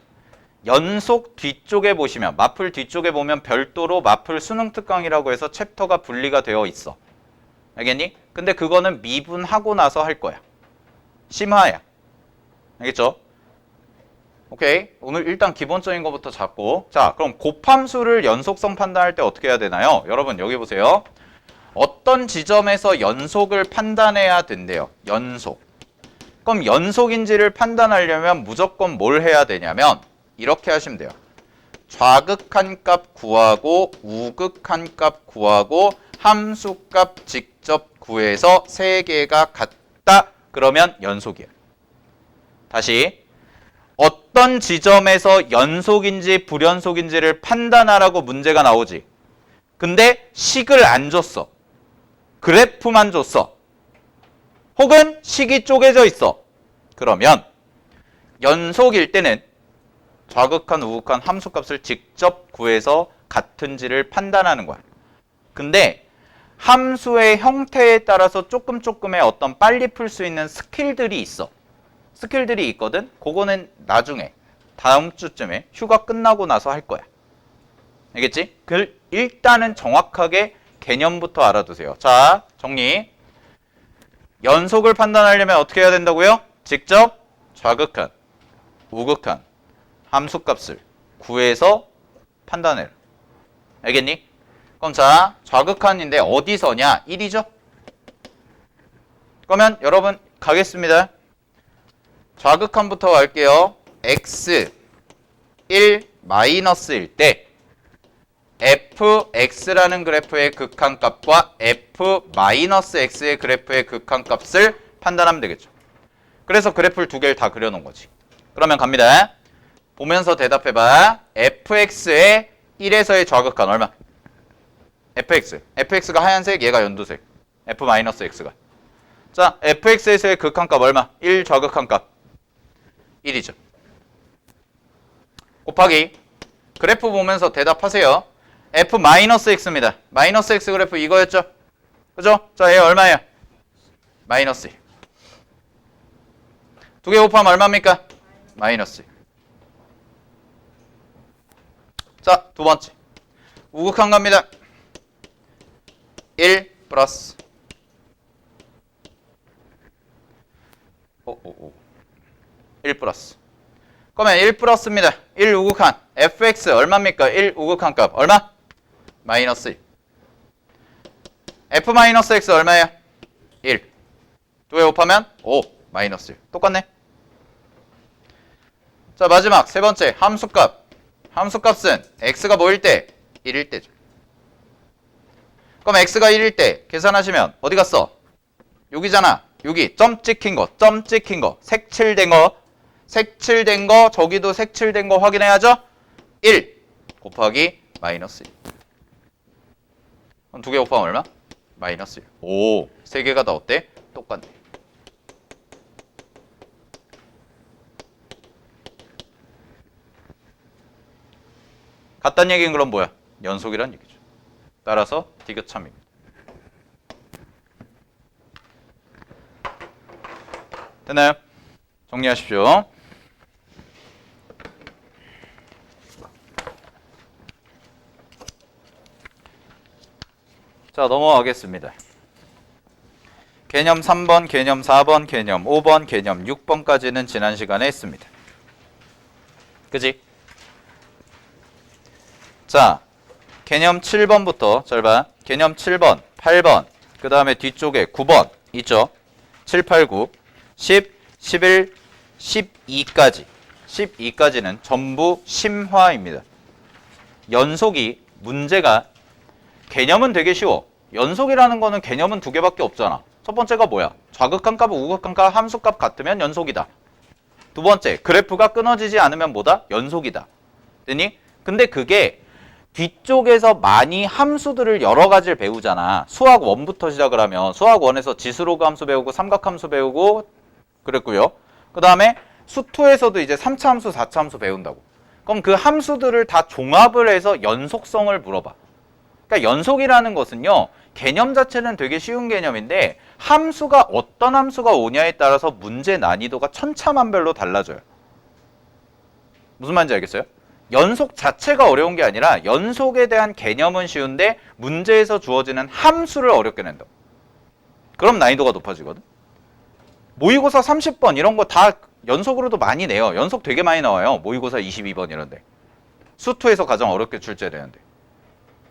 연속 뒤쪽에 보시면 마플 뒤쪽에 보면 별도로 마플 수능 특강이라고 해서 챕터가 분리가 되어 있어. 알겠니? 근데 그거는 미분하고 나서 할 거야. 심화야. 알겠죠? 오케이. 오늘 일단 기본적인 것부터 잡고. 자, 그럼 곱함수를 연속성 판단할 때 어떻게 해야 되나요? 여러분 여기 보세요. 어떤 지점에서 연속을 판단해야 된대요. 연속. 그럼 연속인지를 판단하려면 무조건 뭘 해야 되냐면 이렇게 하시면 돼요. 좌극한 값 구하고 우극한 값 구하고 함수값 직접 구해서 세 개가 같다. 그러면 연속이에요. 다시 어떤 지점에서 연속인지 불연속인지를 판단하라고 문제가 나오지. 근데 식을 안 줬어. 그래프만 줬어. 혹은 식이 쪼개져 있어. 그러면 연속일 때는 좌극한, 우극한 함수값을 직접 구해서 같은지를 판단하는 거야. 근데 함수의 형태에 따라서 조금의 어떤 빨리 풀 수 있는 스킬들이 있어. 스킬들이 있거든. 그거는 나중에 다음 주쯤에 휴가 끝나고 나서 할 거야. 알겠지? 일단은 정확하게 개념부터 알아두세요. 자, 정리. 연속을 판단하려면 어떻게 해야 된다고요? 직접 좌극한, 우극한 함수값을 구해서 판단해라. 알겠니? 그럼 자, 좌극한인데 어디서냐? 1이죠? 그러면 여러분 가겠습니다. 좌극한부터 갈게요. x 1 마이너스일 때 fx라는 그래프의 극한값과 f-x의 그래프의 극한값을 판단하면 되겠죠. 그래서 그래프를 두 개를 다 그려놓은 거지. 그러면 갑니다. 보면서 대답해봐. fx의 1에서의 좌극한 얼마? fx가 하얀색, 얘가 연두색. f-x가. 자, fx에서의 극한값 얼마? 1 좌극한값 1이죠. 곱하기 그래프 보면서 대답하세요. f-x입니다. 마이너스 x 그래프 이거였죠? 그죠? 자, 얘 얼마예요? 마이너스 1. 두 개 곱하면 얼마입니까? 마이너스 1. 자, 두 번째. 우극한 갑니다. 1 플러스 1 플러스. 그러면 1 플러스입니다. 1 우극한. fx 얼마입니까? 1 우극한 값. 얼마? 마이너스 1. f-x 얼마예요? 1. 두 개 곱하면 5. 마이너스 1. 똑같네. 자, 마지막 세 번째. 함수값. 함수값은 x가 뭐일 때? 1일 때죠. 그럼 x가 1일 때 계산하시면 어디 갔어? 여기잖아. 여기 점 찍힌 거, 색칠된 거, 저기도 색칠된 거 확인해야죠? 1 곱하기 마이너스 1. 그럼 두 개 곱하면 얼마? 마이너스 1. 오, 세 개가 다 어때? 똑같네. 같다는 얘기는 그럼 뭐야? 연속이란 얘기죠. 따라서 디귿참입니다. 됐나요? 정리하십시오. 자, 넘어가겠습니다. 개념 3번, 개념 4번, 개념 5번, 개념 6번까지는 지난 시간에 했습니다. 그지? 자, 개념 7번부터 잘 봐. 개념 7번, 8번, 그 다음에 뒤쪽에 9번 있죠? 7, 8, 9, 10, 11, 12까지. 12까지는 전부 심화입니다. 연속이 문제가 개념은 되게 쉬워. 연속이라는 거는 개념은 두 개밖에 없잖아. 첫 번째가 뭐야? 좌극한 값, 우극한 값, 함수값 같으면 연속이다. 두 번째, 그래프가 끊어지지 않으면 뭐다? 연속이다. 됐니? 근데 그게 뒤쪽에서 많이 함수들을 여러 가지를 배우잖아. 수학 1부터 시작을 하면 수학 1에서 지수로그 함수 배우고 삼각함수 배우고 그랬고요. 그 다음에 수2에서도 이제 3차 함수, 4차 함수 배운다고. 그럼 그 함수들을 다 종합을 해서 연속성을 물어봐. 그러니까 연속이라는 것은요. 개념 자체는 되게 쉬운 개념인데 함수가 어떤 함수가 오냐에 따라서 문제 난이도가 천차만별로 달라져요. 무슨 말인지 알겠어요? 연속 자체가 어려운 게 아니라 연속에 대한 개념은 쉬운데 문제에서 주어지는 함수를 어렵게 낸다고. 그럼 난이도가 높아지거든. 모의고사 30번 이런 거 다 연속으로도 많이 내요. 연속 되게 많이 나와요. 모의고사 22번 이런데. 수2에서 가장 어렵게 출제되는데.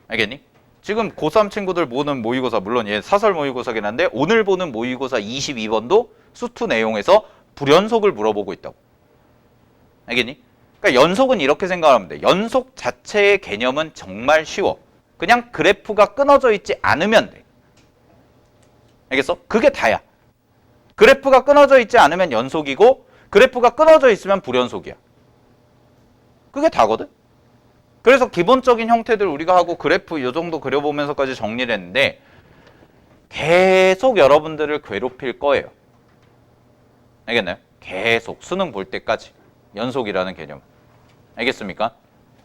알겠니? 지금 고3 친구들 보는 모의고사, 물론 얘 사설 모의고사긴 한데 오늘 보는 모의고사 22번도 수2 내용에서 불연속을 물어보고 있다고. 알겠니? 그러니까 연속은 이렇게 생각하면 돼. 연속 자체의 개념은 정말 쉬워. 그냥 그래프가 끊어져 있지 않으면 돼. 알겠어? 그게 다야. 그래프가 끊어져 있지 않으면 연속이고 그래프가 끊어져 있으면 불연속이야. 그게 다거든? 그래서 기본적인 형태들 우리가 하고 그래프 이 정도 그려보면서까지 정리를 했는데 계속 여러분들을 괴롭힐 거예요. 알겠나요? 계속 수능 볼 때까지 연속이라는 개념. 알겠습니까?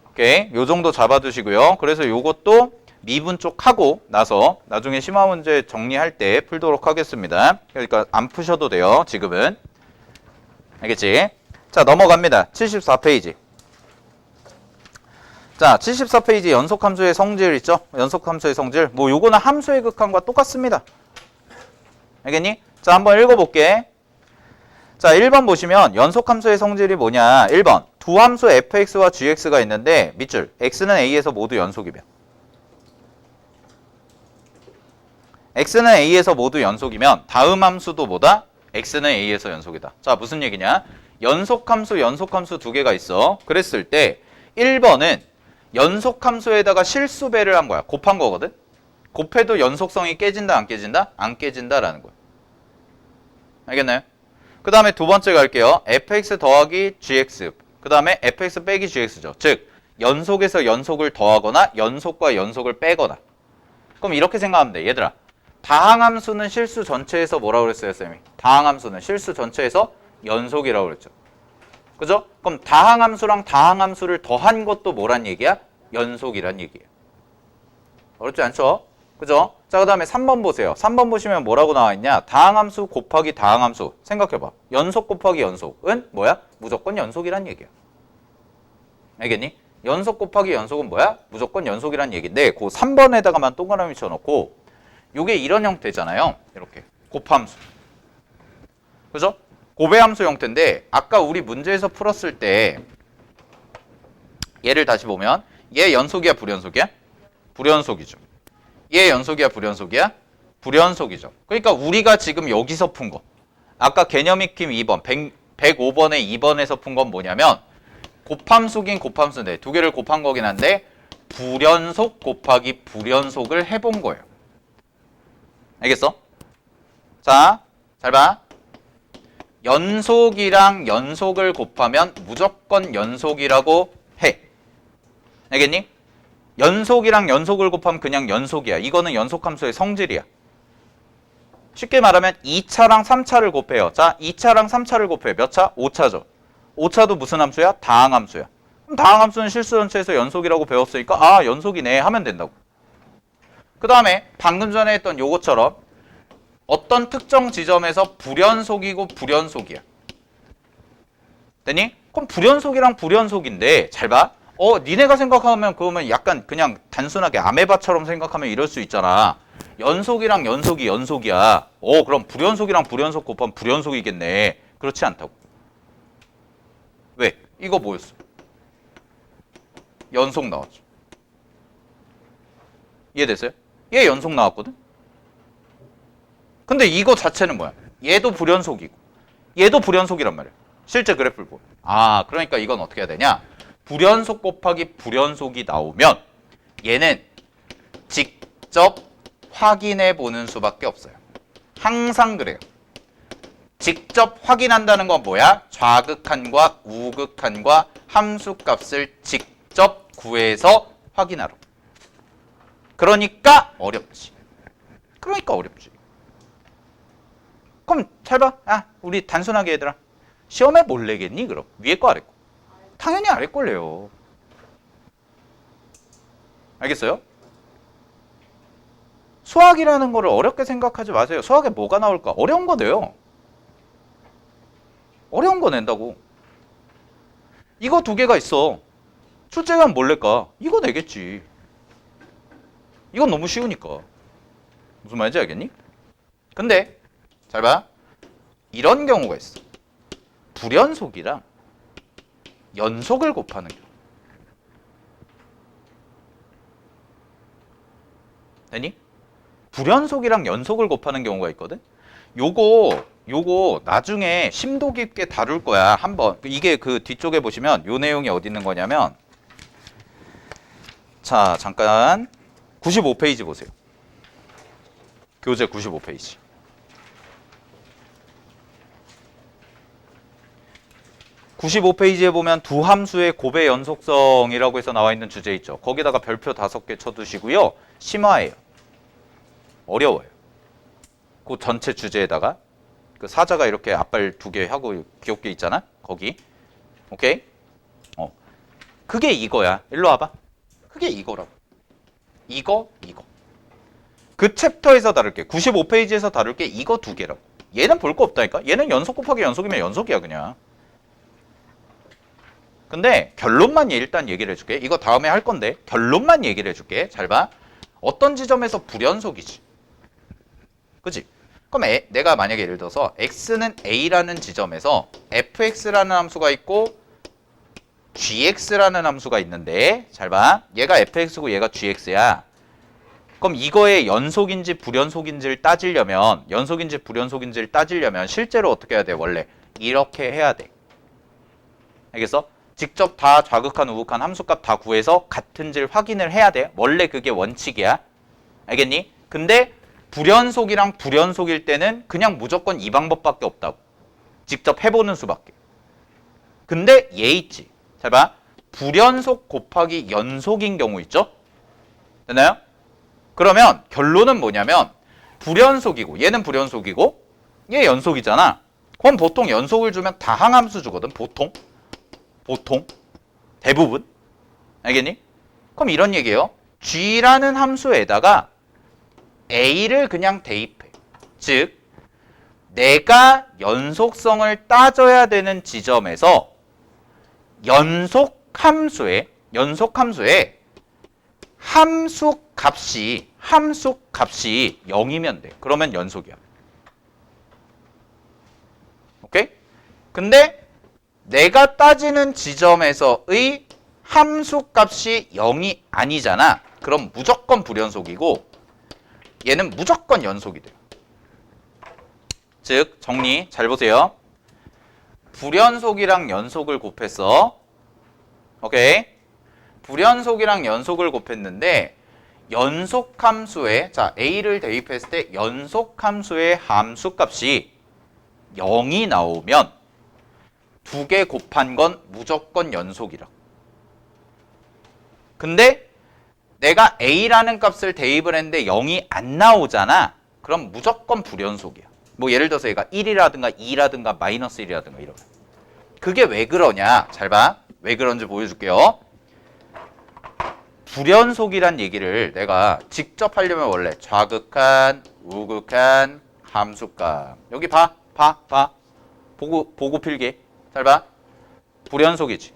오케이, 요 정도 잡아두시고요. 그래서 요것도 미분 쪽 하고 나서 나중에 심화 문제 정리할 때 풀도록 하겠습니다. 그러니까 안 푸셔도 돼요, 지금은. 알겠지? 자, 넘어갑니다. 74페이지. 자, 74페이지 연속함수의 성질 있죠? 연속함수의 성질. 뭐 요거는 함수의 극한과 똑같습니다. 알겠니? 자, 한번 읽어볼게. 자, 1번 보시면 연속함수의 성질이 뭐냐? 1번 두 함수 fx와 gx가 있는데 밑줄 x는 a에서 모두 연속이면 x는 a에서 모두 연속이면 다음 함수도 뭐다? x는 a에서 연속이다. 자, 무슨 얘기냐? 연속함수 두 개가 있어. 그랬을 때 1번은 연속함수에다가 실수배를 한 거야. 곱한 거거든? 곱해도 연속성이 깨진다, 안 깨진다? 안 깨진다라는 거야. 알겠나요? 그 다음에 두 번째 갈게요. fx 더하기 gx. 그 다음에 fx 빼기 gx죠. 즉 연속에서 연속을 더하거나 연속과 연속을 빼거나. 그럼 이렇게 생각하면 돼. 얘들아, 다항함수는 실수 전체에서 뭐라고 그랬어요, 쌤이? 다항함수는 실수 전체에서 연속이라고 그랬죠. 그죠? 그럼 다항함수랑 다항함수를 더한 것도 뭐란 얘기야? 연속이란 얘기예요. 어렵지 않죠? 그죠? 자, 그 다음에 3번 보세요. 3번 보시면 뭐라고 나와 있냐? 다항함수 곱하기 다항함수. 생각해봐. 연속 곱하기 연속은 뭐야? 무조건 연속이란 얘기야. 알겠니? 연속 곱하기 연속은 뭐야? 무조건 연속이란 얘기인데 그 3번에다가만 동그라미 쳐놓고 요게 이런 형태잖아요. 이렇게 곱함수. 그죠? 고배함수 형태인데 아까 우리 문제에서 풀었을 때 얘를 다시 보면 얘 연속이야, 불연속이야? 불연속이죠. 얘 연속이야, 불연속이야? 불연속이죠. 그러니까 우리가 지금 여기서 푼 거, 아까 개념 익힘 2번, 105번에 2번에서 푼 건 뭐냐면 곱함수긴 곱함수인데 두 개를 곱한 거긴 한데 불연속 곱하기 불연속을 해본 거예요. 알겠어? 자, 잘 봐. 연속이랑 연속을 곱하면 무조건 연속이라고 해. 알겠니? 연속이랑 연속을 곱하면 그냥 연속이야. 이거는 연속함수의 성질이야. 쉽게 말하면 2차랑 3차를 곱해요. 자, 2차랑 3차를 곱해. 몇 차? 5차죠. 5차도 무슨 함수야? 다항함수야. 그럼 다항함수는 실수 전체에서 연속이라고 배웠으니까 아, 연속이네 하면 된다고. 그 다음에 방금 전에 했던 요것처럼 어떤 특정 지점에서 불연속이고 불연속이야. 됐니? 그럼 불연속이랑 불연속인데 잘 봐. 니네가 생각하면 그러면 약간 그냥 단순하게 아메바처럼 생각하면 이럴 수 있잖아. 연속이랑 연속이 연속이야. 그럼 불연속이랑 불연속 곱하면 불연속이겠네. 그렇지 않다고. 왜? 이거 뭐였어? 연속 나왔죠. 이해됐어요? 얘 연속 나왔거든? 근데 이거 자체는 뭐야? 얘도 불연속이고 얘도 불연속이란 말이야. 실제 그래프를 보면. 아, 그러니까 이건 어떻게 해야 되냐? 불연속 곱하기 불연속이 나오면 얘는 직접 확인해 보는 수밖에 없어요. 항상 그래요. 직접 확인한다는 건 뭐야? 좌극한과 우극한과 함수값을 직접 구해서 확인하러. 그러니까 어렵지. 그럼 잘 봐. 우리 단순하게 얘들아. 시험에 뭘 내겠니 그럼? 위에 거 아래 거? 당연히 아래 걸래요. 알겠어요? 수학이라는 거를 어렵게 생각하지 마세요. 수학에 뭐가 나올까? 어려운 거 내요. 어려운 거 낸다고. 이거 두 개가 있어. 출제관 뭘 낼까? 이거 내겠지. 이건 너무 쉬우니까. 무슨 말인지 알겠니? 근데 잘 봐. 이런 경우가 있어. 불연속이랑 연속을 곱하는 경우. 되니? 불연속이랑 연속을 곱하는 경우가 있거든? 요거 나중에 심도 깊게 다룰 거야. 한번. 이게 그 뒤쪽에 보시면 요 내용이 어디 있는 거냐면 자, 잠깐 95페이지 보세요. 교재 95페이지. 95페이지에 보면 두 함수의 곱의 연속성이라고 해서 나와 있는 주제 있죠. 거기다가 별표 5개 쳐두시고요. 심화예요. 어려워요. 그 전체 주제에다가 그 사자가 이렇게 앞발 2개 하고 귀엽게 있잖아. 거기. 오케이? 그게 이거야. 일로 와봐. 그게 이거라고. 이거. 그 챕터에서 다룰게. 95페이지에서 다룰게. 이거 2개라고. 얘는 볼 거 없다니까. 얘는 연속 곱하기 연속이면 연속이야 그냥. 근데 결론만 일단 얘기를 해줄게. 이거 다음에 할 건데 결론만 얘기를 해줄게. 잘 봐. 어떤 지점에서 불연속이지. 그치? 그럼 내가 만약에 예를 들어서 x는 a라는 지점에서 fx라는 함수가 있고 gx라는 함수가 있는데 잘 봐. 얘가 fx고 얘가 gx야. 그럼 이거의 연속인지 불연속인지를 따지려면 연속인지 불연속인지를 따지려면 실제로 어떻게 해야 돼? 원래 이렇게 해야 돼. 알겠어? 직접 다 좌극한 우극한 함수값 다 구해서 같은지를 확인을 해야 돼. 원래 그게 원칙이야. 알겠니? 근데 불연속이랑 불연속일 때는 그냥 무조건 이 방법밖에 없다고. 직접 해보는 수밖에. 근데 얘 있지. 잘 봐. 불연속 곱하기 연속인 경우 있죠? 됐나요? 그러면 결론은 뭐냐면 불연속이고 얘는 불연속이고 얘 연속이잖아. 그럼 보통 연속을 주면 다항함수 주거든. 보통 대부분. 알겠니? 그럼 이런 얘기예요. g라는 함수에다가 a를 그냥 대입해. 즉 내가 연속성을 따져야 되는 지점에서 연속함수에 함수값이 0이면 돼. 그러면 연속이야. 오케이? 근데 내가 따지는 지점에서의 함수값이 0이 아니잖아. 그럼 무조건 불연속이고 얘는 무조건 연속이 돼요. 즉 정리 잘 보세요. 불연속이랑 연속을 곱했어. 오케이? 불연속이랑 연속을 곱했는데 연속함수에 자 a를 대입했을 때 연속함수의 함수값이 0이 나오면 2개 곱한 건 무조건 연속이라고. 근데 내가 a라는 값을 대입을 했는데 0이 안 나오잖아. 그럼 무조건 불연속이야. 뭐 예를 들어서 얘가 1이라든가 2라든가 마이너스 1이라든가 이러면. 그게 왜 그러냐. 잘 봐. 왜 그런지 보여줄게요. 불연속이란 얘기를 내가 직접 하려면 원래 좌극한, 우극한, 함수값. 여기 봐. 보고 필기. 잘 봐. 불연속이지.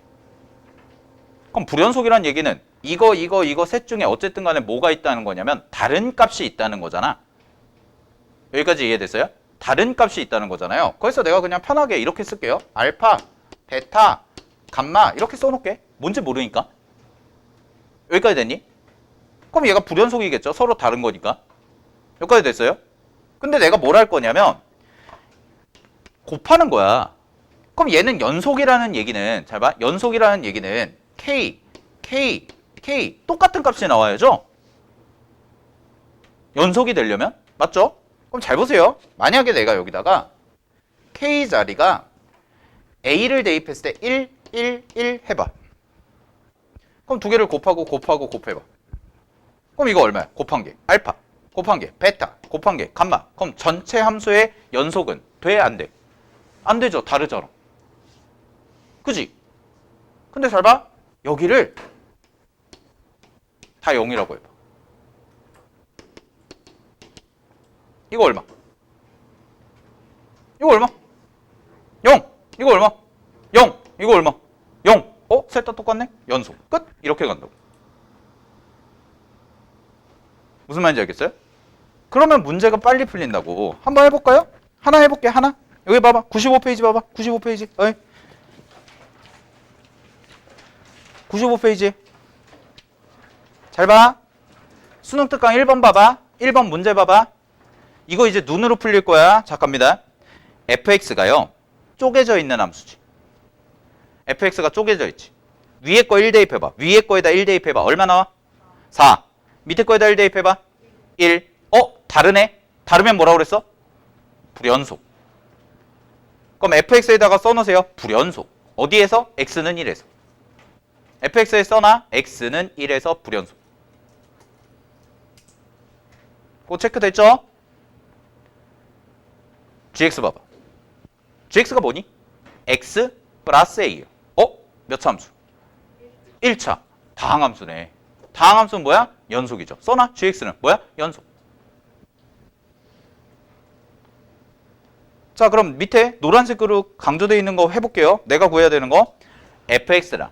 그럼 불연속이란 얘기는 이거 셋 중에 어쨌든 간에 뭐가 있다는 거냐면 다른 값이 있다는 거잖아. 여기까지 이해됐어요? 다른 값이 있다는 거잖아요. 그래서 내가 그냥 편하게 이렇게 쓸게요. 알파, 베타, 감마 이렇게 써놓게. 뭔지 모르니까. 여기까지 됐니? 그럼 얘가 불연속이겠죠. 서로 다른 거니까. 여기까지 됐어요? 근데 내가 뭘 할 거냐면 곱하는 거야. 그럼 얘는 연속이라는 얘기는 잘 봐. 연속이라는 얘기는 K 똑같은 값이 나와야죠. 연속이 되려면. 맞죠? 그럼 잘 보세요. 만약에 내가 여기다가 K 자리가 A를 대입했을 때 1 해봐. 그럼 2개를 곱해봐. 그럼 이거 얼마야? 곱한 게 알파, 곱한 게 베타, 곱한 게 감마. 그럼 전체 함수의 연속은 돼? 안 돼? 안 되죠. 다르잖아. 그지? 근데 잘 봐. 여기를 다 0이라고 해봐. 이거 얼마? 이거 얼마? 0. 이거 얼마? 0. 이거 얼마? 0. 셋 다 똑같네? 연속. 끝. 이렇게 간다고. 무슨 말인지 알겠어요? 그러면 문제가 빨리 풀린다고. 한번 해볼까요? 하나 해볼게. 하나. 여기 봐봐. 95페이지 봐봐. 95페이지. 95페이지. 잘 봐. 수능 특강 1번 봐봐. 1번 문제 봐봐. 이거 이제 눈으로 풀릴 거야. 자, 갑니다. fx가요. 쪼개져 있는 함수지. fx가 쪼개져 있지. 위에 거 1 대입해봐. 위에 거에다 1 대입해봐. 얼마 나와? 4. 밑에 거에다 1 대입해봐. 1. 다르네? 다르면 뭐라고 그랬어? 불연속. 그럼 fx에다가 써놓으세요. 불연속. 어디에서? x는 1에서. fx에 써놔. x는 1에서 불연속. 그거 체크됐죠? gx 봐봐. gx가 뭐니? x 플러스 a예요. 몇 차 함수? 1차. 다항함수네. 다항함수는 뭐야? 연속이죠. 써놔. gx는 뭐야? 연속. 자, 그럼 밑에 노란색으로 강조되어 있는 거 해볼게요. 내가 구해야 되는 거. fx랑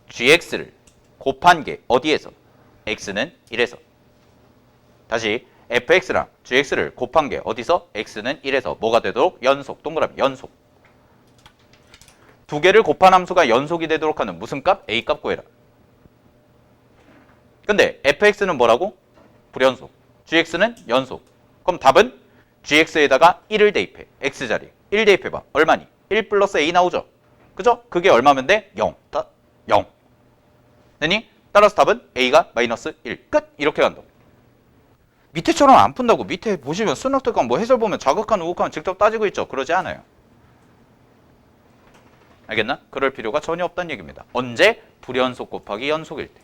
gx를 곱한 게 어디에서? x는 1에서. 다시 fx랑 gx를 곱한 게 어디서? x는 1에서. 뭐가 되도록? 연속. 동그라미 연속. 두 개를 곱한 함수가 연속이 되도록 하는 무슨 값? a 값 구해라. 근데 fx는 뭐라고? 불연속. gx는 연속. 그럼 답은 gx에다가 1을 대입해. x자리 1 대입해봐. 얼마니? 1 플러스 a 나오죠? 그죠? 그게 얼마면 돼? 0. 0. 되니? 따라서 답은 a가 마이너스 1. 끝! 이렇게 간다고. 밑에처럼 안 푼다고. 밑에 보시면 수능특강 뭐 해설 보면 자극한 우극한 직접 따지고 있죠? 그러지 않아요. 알겠나? 그럴 필요가 전혀 없다는 얘기입니다. 언제? 불연속 곱하기 연속일 때.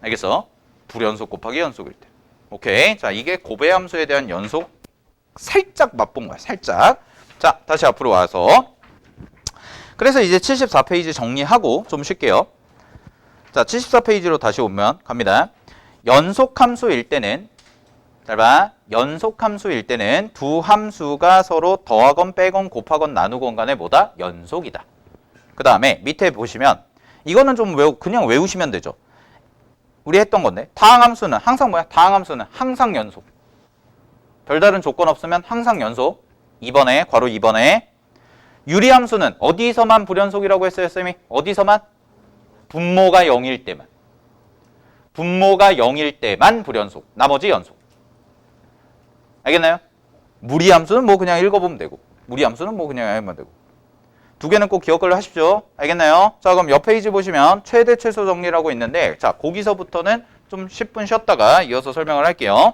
알겠어? 불연속 곱하기 연속일 때. 오케이. 자, 이게 고배함수에 대한 연속 살짝 맛본 거야. 살짝. 자, 다시 앞으로 와서. 그래서 이제 74페이지 정리하고 좀 쉴게요. 자, 74페이지로 다시 오면 갑니다. 연속함수일 때는 잘 봐. 연속함수일 때는 두 함수가 서로 더하건 빼건 곱하건 나누건 간에 뭐다? 연속이다. 그 다음에 밑에 보시면 이거는 좀 그냥 외우시면 되죠. 우리 했던 건데 다항함수는 항상 뭐야? 다항함수는 항상 연속. 별다른 조건 없으면 항상 연속. 2번에 괄호 2번에 유리함수는 어디서만 불연속이라고 했어요, 쌤이? 어디서만? 분모가 0일 때만. 분모가 0일 때만 불연속. 나머지 연속. 알겠나요? 무리함수는 뭐 그냥 읽어보면 되고 무리함수는 뭐 그냥 알면 되고 두 개는 꼭 기억을 하십시오. 알겠나요? 자, 그럼 옆 페이지 보시면 최대 최소 정리라고 있는데 자, 거기서부터는 좀 10분 쉬었다가 이어서 설명을 할게요.